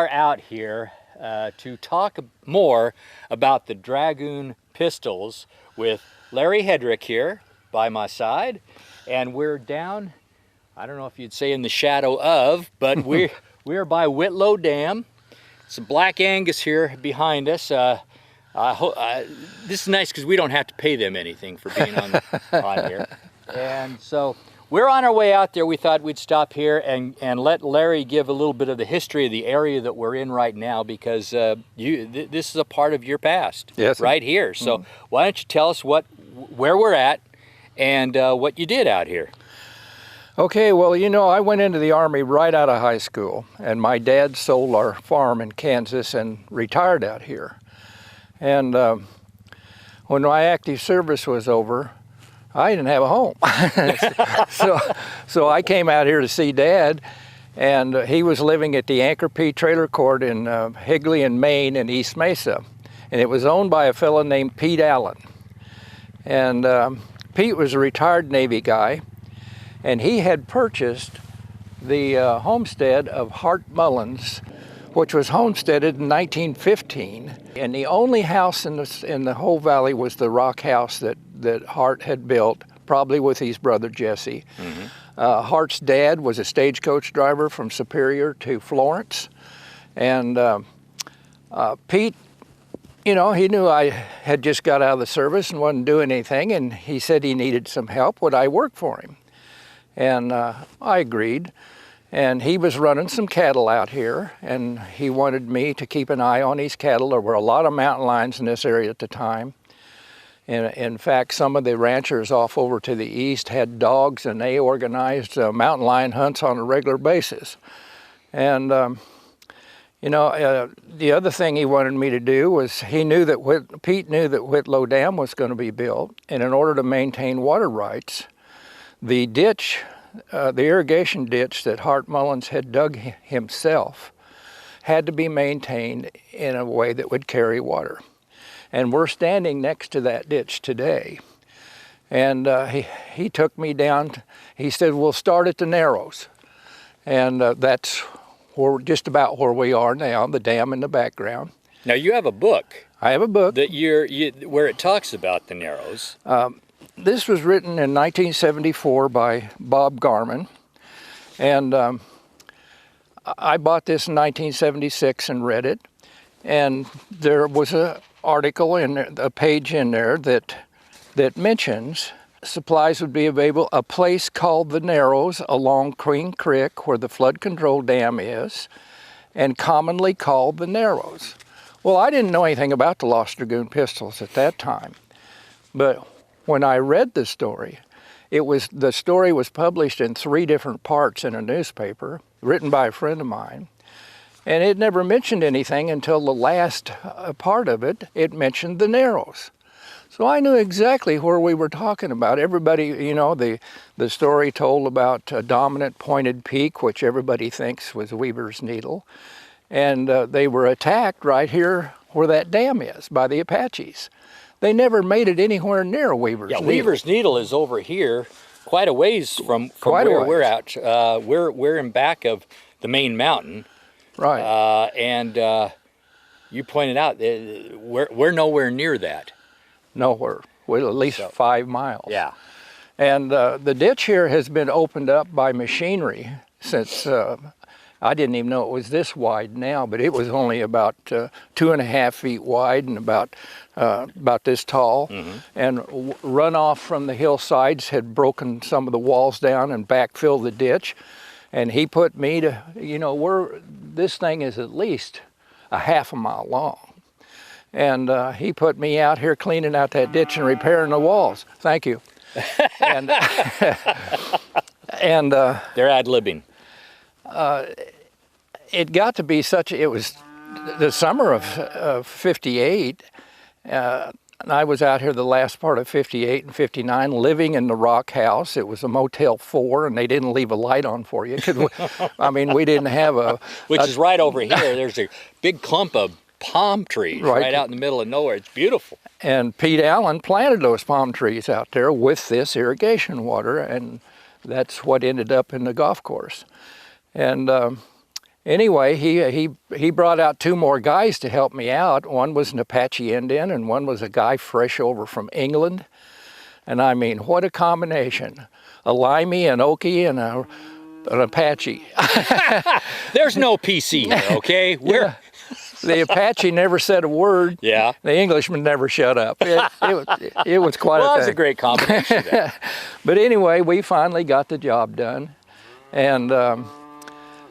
are out here to talk more about the Dragoon pistols with Larry Hedrick here by my side. And we're down, I don't know if you'd say in the shadow of, but we're by Whitlow Dam. It's a Black Angus here behind us. This is nice because we don't have to pay them anything for being on here. And so we're on our way out there. We thought we'd stop here and let Larry give a little bit of the history of the area that we're in right now, because this is a part of your past, yes, right here. So why don't you tell us where we're at and what you did out here? Okay, well, you know, I went into the Army right out of high school, and my dad sold our farm in Kansas and retired out here. And when my active service was over, I didn't have a home. so I came out here to see Dad, and he was living at the Anchor P Trailer Court in Higley and Maine in East Mesa. And it was owned by a fellow named Pete Allen. And Pete was a retired Navy guy, and he had purchased the homestead of Hart Mullins, which was homesteaded in 1915. And the only house in the whole valley was the rock house that Hart had built, probably with his brother Jesse. Hart's dad was a stagecoach driver from Superior to Florence. And Pete, you know, he knew I had just got out of the service and wasn't doing anything, and he said he needed some help. Would I work for him? And I agreed. And he was running some cattle out here, and he wanted me to keep an eye on his cattle. There were a lot of mountain lions in this area at the time. And in fact, some of the ranchers off over to the east had dogs, and they organized mountain lion hunts on a regular basis. And you know, the other thing he wanted me to do was Pete knew that Whitlow Dam was going to be built, and in order to maintain water rights, the ditch, the irrigation ditch that Hart Mullins had dug himself, had to be maintained in a way that would carry water. And we're standing next to that ditch today. And he took me down. He said, we'll start at the Narrows. And that's just about where we are now, the dam in the background. Now you have a book. I have a book. That where it talks about the Narrows. This was written in 1974 by Bob Garman, and I bought this in 1976 and read it, and there was an article a page in there that mentions supplies would be available, a place called the Narrows along Queen Creek where the flood control dam is, and commonly called the Narrows. Well, I didn't know anything about the Lost Dragoon pistols at that time, but when I read the story, the story was published in 3 different parts in a newspaper, written by a friend of mine, and it never mentioned anything until the last part of it. It mentioned the Narrows. So I knew exactly where we were talking about. Everybody, you know, the story told about a dominant pointed peak, which everybody thinks was Weaver's Needle, and they were attacked right here where that dam is by the Apaches. They never made it anywhere near Weaver's Needle. Yeah, Weaver's Needle is over here, quite a ways from where we're at. We're in back of the main mountain, right? And you pointed out we're nowhere near that. Nowhere. We're at least 5 miles. Yeah. And the ditch here has been opened up by machinery since. I didn't even know it was this wide now, but it was only about 2.5 feet wide and about this tall. And runoff from the hillsides had broken some of the walls down and backfilled the ditch. And he put me to, you know, this thing is at least a half a mile long. And he put me out here cleaning out that ditch and repairing the walls. Thank you. And they're ad-libbing. It got to be it was the summer of 58, and I was out here the last part of 58 and 59 living in the rock house. It was a Motel 4, and they didn't leave a light on for you. I mean, we didn't have Which is right over here. There's a big clump of palm trees right out in the middle of nowhere. It's beautiful. And Pete Allen planted those palm trees out there with this irrigation water, and that's what ended up in the golf course. And Anyway, he brought out 2 more guys to help me out. One was an Apache Indian, and one was a guy fresh over from England. And I mean, what a combination. A Limey, an Okie, and an Apache. There's no PC here, okay? Yeah. The Apache never said a word. Yeah. The Englishman never shut up. It was quite a thing. Well, that's a great combination. But anyway, we finally got the job done. And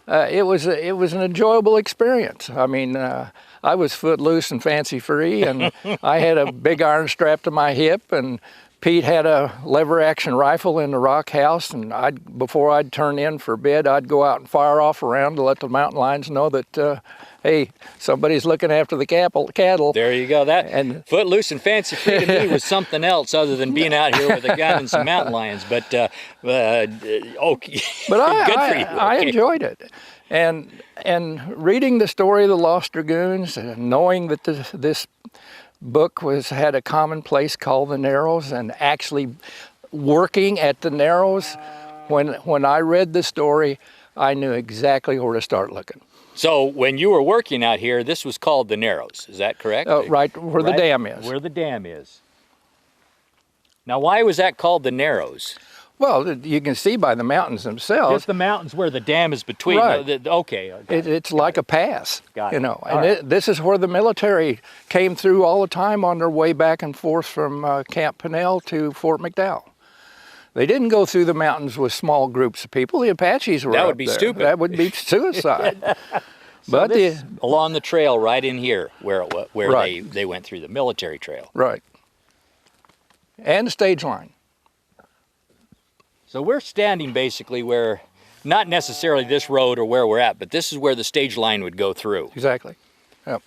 it was an enjoyable experience. I mean, I was footloose and fancy free, and I had a big iron strapped to my hip, and Pete had a lever action rifle in the rock house, and before I'd turn in for bed, I'd go out and fire off around to let the mountain lions know that, hey, somebody's looking after the cattle. There you go. That and footloose and fancy free to me was something else other than being out here with a gun and some mountain lions. But okay, but good for you. I enjoyed it, and reading the story of the Lost Dragoons, and knowing that this book had a common place called the Narrows, and actually working at the Narrows, when I read the story, I knew exactly where to start looking. So when you were working out here, this was called the Narrows, is that correct? Right where the dam is. Where the dam is. Now, why was that called the Narrows? Well, you can see by the mountains themselves. Just the mountains where the dam is between. Right. Okay. It's like a pass. Got it. You know, All and right. this is where the military came through all the time on their way back and forth from Camp Pinnell to Fort McDowell. They didn't go through the mountains with small groups of people. The Apaches were That up would be there. stupid. That would be suicide. So along the trail right in here where Right. they went through the military trail. Right. And the stage line. So we're standing basically where, not necessarily this road or where we're at, but this is where the stage line would go through. Exactly. Yep.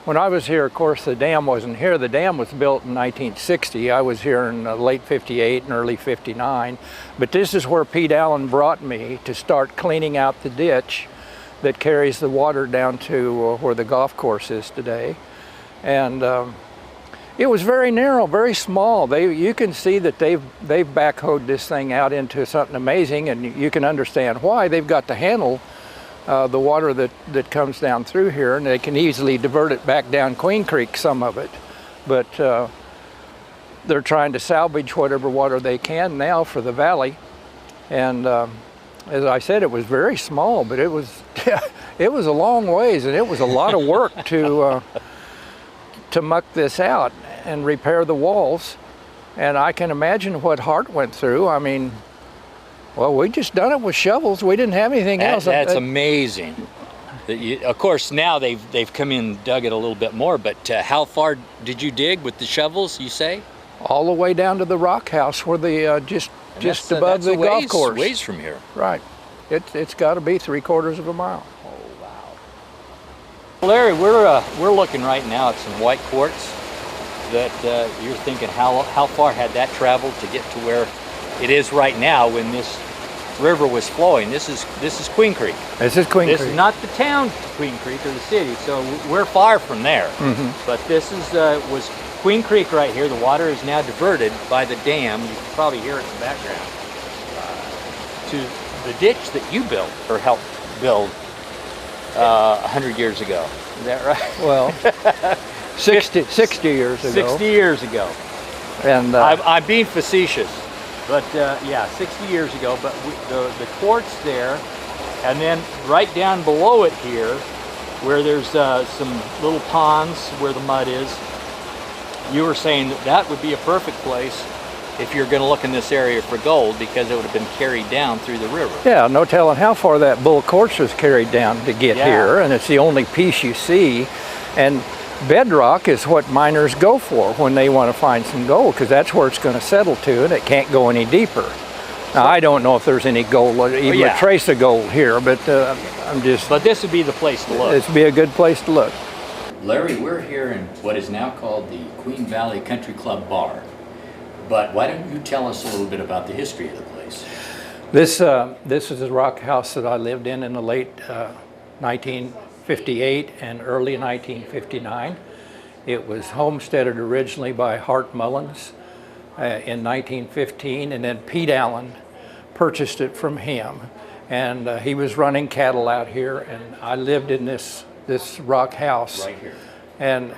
When I was here, of course, the dam wasn't here. The dam was built in 1960. I was here in late 58 and early 59. But this is where Pete Allen brought me to start cleaning out the ditch that carries the water down to where the golf course is today. And it was very narrow, very small. You can see that they've backhoed this thing out into something amazing, and you can understand why. They've got to handle the water that comes down through here, and they can easily divert it back down Queen Creek, some of it. But they're trying to salvage whatever water they can now for the valley. And as I said, it was very small, but it was it was a long ways, and it was a lot of work to muck this out and repair the walls. And I can imagine what Hart went through. I mean, well, we just done it with shovels. We didn't have anything else. That's amazing. Of course, now they've come in and dug it a little bit more, but how far did you dig with the shovels, you say? All the way down to the rock house where the just above the golf course. Ways from here. Right. It's got to be 3/4 of a mile. Oh, wow. Larry, we're looking right now at some white quartz that you're thinking how far had that traveled to get to where it is right now when this river was flowing. This is Queen Creek. This is Queen Creek. This is not the town Queen Creek or the city, so we're far from there. Mm-hmm. But this was Queen Creek right here. The water is now diverted by the dam. You can probably hear it in the background. To the ditch that you built or helped build 100 years ago. Is that right? Well, 60 years ago. 60 years ago. And I'm being facetious, but yeah, 60 years ago. But the quartz there, and then right down below it here, where there's some little ponds where the mud is, you were saying that would be a perfect place if you're going to look in this area for gold, because it would have been carried down through the river. Yeah, no telling how far that bull quartz was carried down to get here, and it's the only piece you see. And bedrock is what miners go for when they want to find some gold, because that's where it's going to settle to, and it can't go any deeper. Now, I don't know if there's any gold, even a trace of gold here, but But this would be the place to look. This would be a good place to look. Larry, we're here in what is now called the Queen Valley Country Club Bar. But why don't you tell us a little bit about the history of the place? This is a rock house that I lived in the late 1958 and early 1959. It was homesteaded originally by Hart Mullins in 1915, and then Pete Allen purchased it from him. and he was running cattle out here, and I lived in this rock house. Right here. And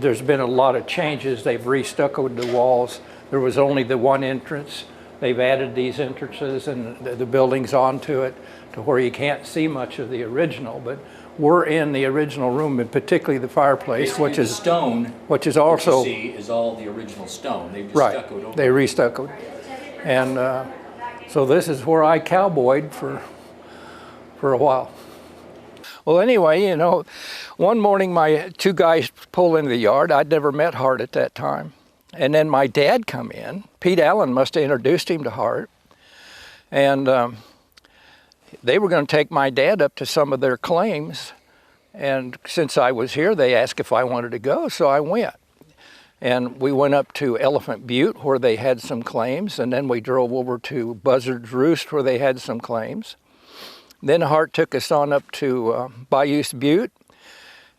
there's been a lot of changes. They've restuccoed the walls. There was only the one entrance. They've added these entrances and the buildings onto it to where you can't see much of the original. But we're in the original room, and particularly the fireplace, Basically, which is stone. Which is also what you see is all the original stone. They've just right. stuccoed over. They restuccoed, and so this is where I cowboyed for a while. Well, anyway, you know, one morning my two guys pulled into the yard. I'd never met Hart at that time. And then my dad come in. Pete Allen must have introduced him to Hart. And they were going to take my dad up to some of their claims. And since I was here, they asked if I wanted to go, so I went. And we went up to Elephant Butte, where they had some claims. And then we drove over to Buzzard's Roost, where they had some claims. Then Hart took us on up to Bayous Butte,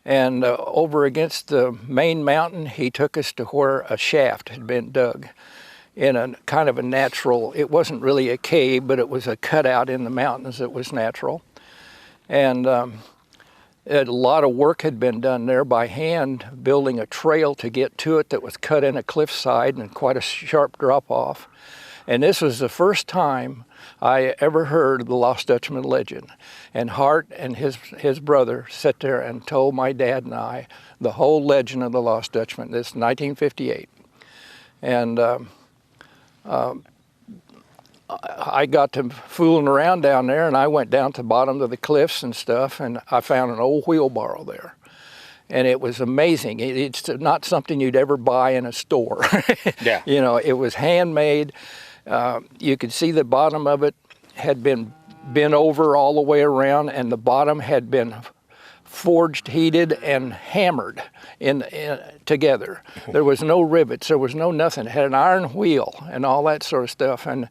and over against the main mountain, he took us to where a shaft had been dug in a kind of a natural, it wasn't really a cave, but it was a cutout in the mountains that was natural. And a lot of work had been done there by hand, building a trail to get to it that was cut in a cliffside and quite a sharp drop off. And this was the first time I ever heard the Lost Dutchman legend. And Hart and his brother sat there and told my dad and I the whole legend of the Lost Dutchman. This is 1958. And I got to fooling around down there, and I went down to the bottom of the cliffs and stuff, and I found an old wheelbarrow there. And it was amazing. It's not something you'd ever buy in a store. Yeah. You know, it was handmade. You could see the bottom of it had been bent over all the way around, and the bottom had been forged, heated, and hammered in together. There was no rivets. There was no nothing. It had an iron wheel and all that sort of stuff. And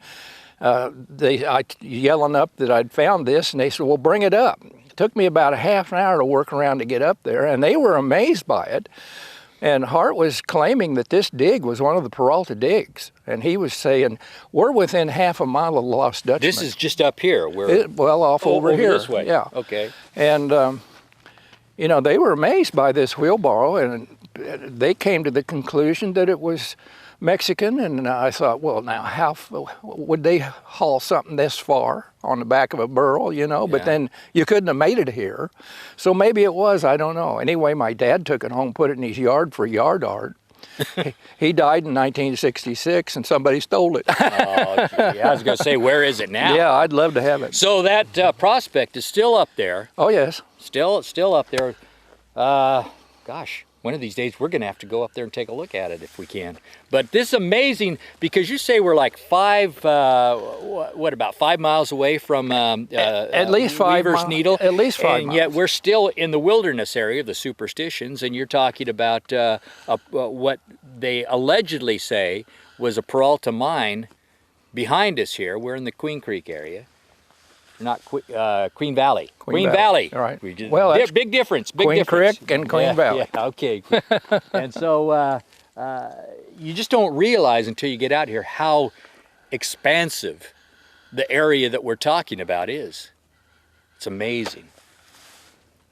I yelling up that I'd found this, and they said, "Well, bring it up." It took me about a half an hour to work around to get up there, and they were amazed by it. And Hart was claiming that this dig was one of the Peralta digs. And he was saying, we're within half a mile of the Lost Dutchman. This is just up here. Well, off over here. This way. Yeah. Okay. And, you know, they were amazed by this wheelbarrow, and they came to the conclusion that it was Mexican. And I thought, well, now, how would they haul something this far on the back of a burro, you know? Yeah. But then you couldn't have made it here. So maybe it was, I don't know. Anyway, my dad took it home, put it in his yard for yard art. He died in 1966, and somebody stole it. Oh, gee. I was going to say, where is it now? Yeah, I'd love to have it. So that prospect is still up there. Oh, yes. Still up there. Gosh, one of these days we're going to have to go up there and take a look at it if we can. But this is amazing, because you say we're like about 5 miles away from at least 5 Weaver's Needle. At least 5 miles. And yet we're still in the wilderness area of the Superstitions, and you're talking about what they allegedly say was a Peralta mine behind us here. We're in the Queen Creek area. Not Queen Valley. Queen Valley. All right. Well, that's big difference. Big Queen difference. Creek and Queen Valley. Yeah, okay. And so you just don't realize until you get out here how expansive the area that we're talking about is. It's amazing.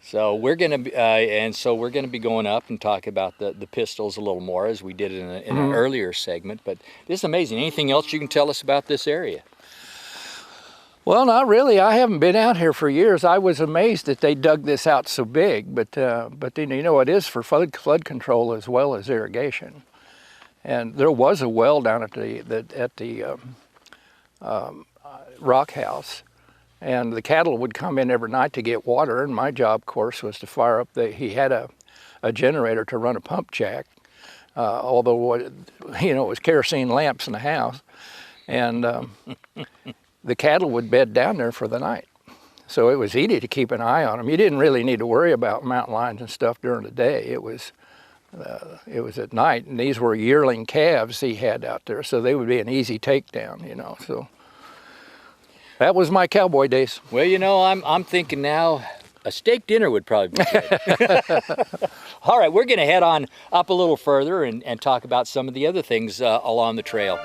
So we're going to be going up and talk about the pistols a little more, as we did in an earlier segment. But this is amazing. Anything else you can tell us about this area? Well, not really. I haven't been out here for years. I was amazed that they dug this out so big, but then, you know, it is for flood control as well as irrigation. And there was a well down at the rock house, and the cattle would come in every night to get water. And my job, of course, was to fire up he had a generator to run a pump jack, although you know, it was kerosene lamps in the house, and. The cattle would bed down there for the night. So it was easy to keep an eye on them. You didn't really need to worry about mountain lions and stuff during the day. It was at night, and these were yearling calves he had out there, so they would be an easy takedown, you know. So that was my cowboy days. Well, you know, I'm thinking now a steak dinner would probably be good. All right, we're going to head on up a little further and talk about some of the other things along the trail.